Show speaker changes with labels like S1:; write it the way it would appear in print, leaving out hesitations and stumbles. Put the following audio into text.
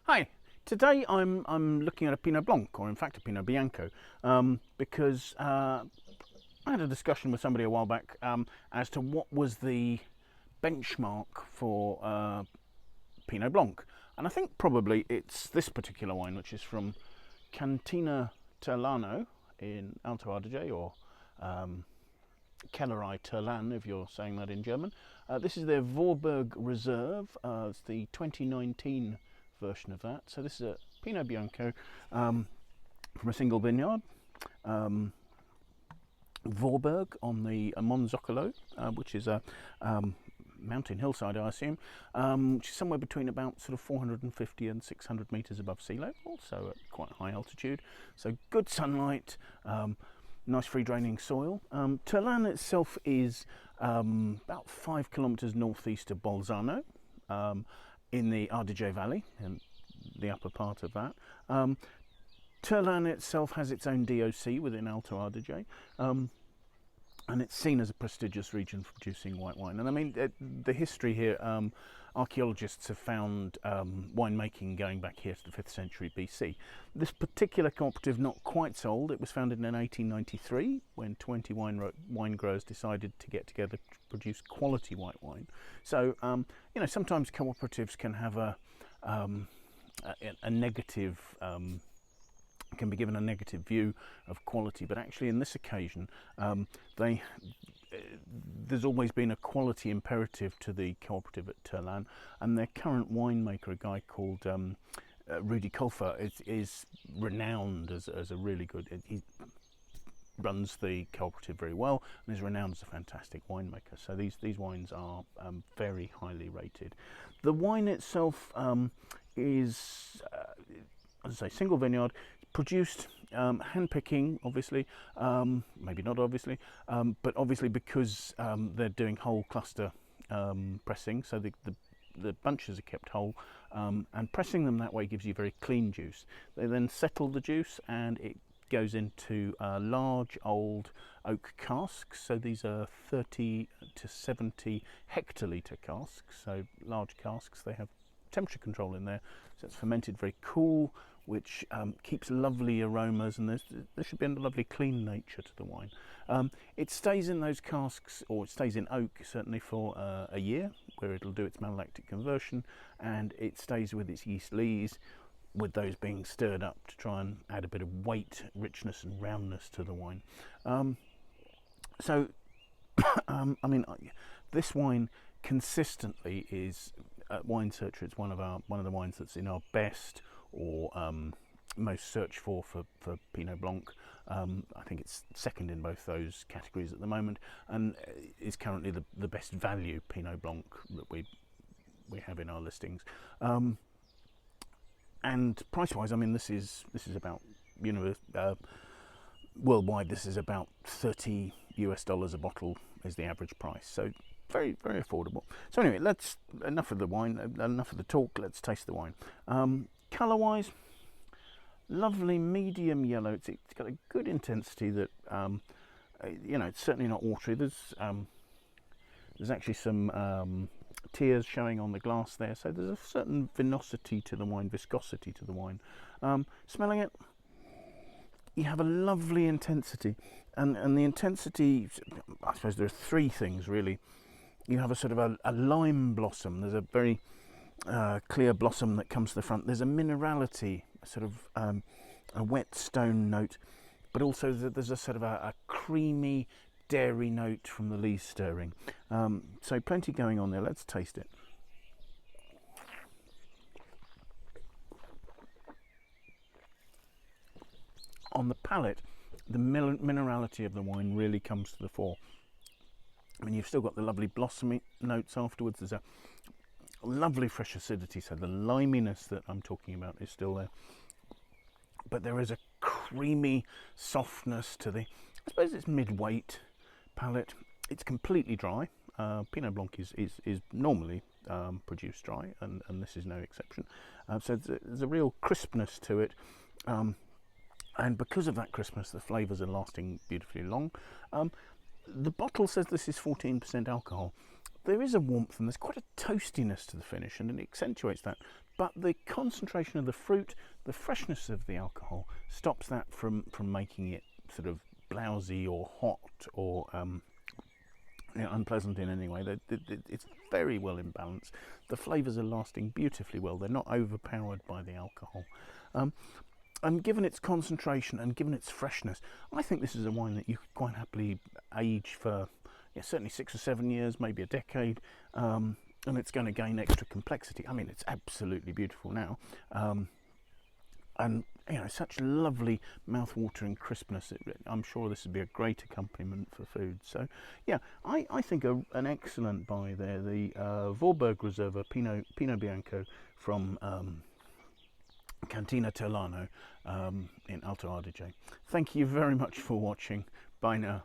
S1: Hi, today I'm looking at a Pinot Blanc, or in fact a Pinot Bianco, because I had a discussion with somebody a while back as to what was the benchmark for Pinot Blanc, and I think probably it's this particular wine, which is from Cantina Terlano in Alto Adige, or Kellerei Terlan, if you're saying that in German. This is their Vorberg Reserve. It's the 2019 version of that. So this is a Pinot Bianco from a single vineyard, Vorberg on the Monzoccolo, which is a mountain hillside, I assume, which is somewhere between about sort of 450 and 600 metres above sea level, so at quite high altitude. So good sunlight, nice free draining soil. Terlan itself is about 5 kilometres northeast of Bolzano, in the Adige Valley, in the upper part of that. Terlan itself has its own DOC within Alto Adige, and it's seen as a prestigious region for producing white wine. And I mean, the history here, archaeologists have found winemaking going back here to the 5th century BC. This particular cooperative, not quite so old, it was founded in 1893 when 20 wine growers decided to get together to produce quality white wine. So, you know, sometimes cooperatives can have a negative can be given a negative view of quality, but actually in this occasion there's always been a quality imperative to the cooperative at Terlan, and their current winemaker, a guy called Rudy Kolfer, is renowned as a really good, he runs the cooperative very well and is renowned as a fantastic winemaker. So these wines are very highly rated. The wine itself is, as I say, single vineyard, produced hand picking, obviously, maybe not obviously, but obviously because they're doing whole cluster pressing, so the bunches are kept whole, and pressing them that way gives you very clean juice. They then settle the juice and it goes into large old oak casks, so these are 30 to 70 hectolitre casks, so large casks. They have temperature control in there, so it's fermented very cool, which keeps lovely aromas, and there should be a lovely clean nature to the wine. It stays in those casks, or it stays in oak certainly, for a year, where it'll do its malolactic conversion, and it stays with its yeast lees, with those being stirred up to try and add a bit of weight, richness and roundness to the wine. So I mean, this wine consistently is, at Wine Searcher, it's one of the wines that's in our best or most searched for Pinot Blanc. I think it's second in both those categories at the moment, and is currently the best value Pinot Blanc that we have in our listings. And price-wise, I mean, this is about worldwide. This is about $30 a bottle is the average price. So very, very affordable. So anyway, enough of the wine, enough of the talk. Let's taste the wine. Colour-wise, lovely medium yellow. It's got a good intensity that, you know, it's certainly not watery. There's actually some tears showing on the glass there, so there's a certain vinosity to the wine, viscosity to the wine. Smelling it, you have a lovely intensity, and the intensity, I suppose there are three things really. You have a sort of a lime blossom. There's a very clear blossom that comes to the front. There's a minerality, a sort of a wet stone note, but also there's a sort of a creamy dairy note from the lees stirring. So plenty going on there. Let's taste it. On the palate, the minerality of the wine really comes to the fore. I mean, you've still got the lovely blossomy notes afterwards. There's a lovely fresh acidity, so the liminess that I'm talking about is still there. But there is a creamy softness to the, I suppose it's mid-weight palate. It's completely dry. Pinot Blanc is normally produced dry, and this is no exception. So there's a real crispness to it. And because of that crispness, the flavours are lasting beautifully long. The bottle says this is 14% alcohol. There is a warmth and there's quite a toastiness to the finish, and it accentuates that. But the concentration of the fruit, the freshness of the alcohol, stops that from making it sort of blousy or hot or unpleasant in any way. It's very well in balance. The flavours are lasting beautifully well. They're not overpowered by the alcohol. And given its concentration and given its freshness, I think this is a wine that you could quite happily age for certainly 6 or 7 years, maybe a decade, and it's going to gain extra complexity. I mean, it's absolutely beautiful now, and such lovely mouth-watering crispness. I'm sure this would be a great accompaniment for food. So, yeah, I think an excellent buy there. The Vorberg Riserva Pinot Bianco from Cantina Terlano in Alto Adige. Thank you very much for watching. Bye now.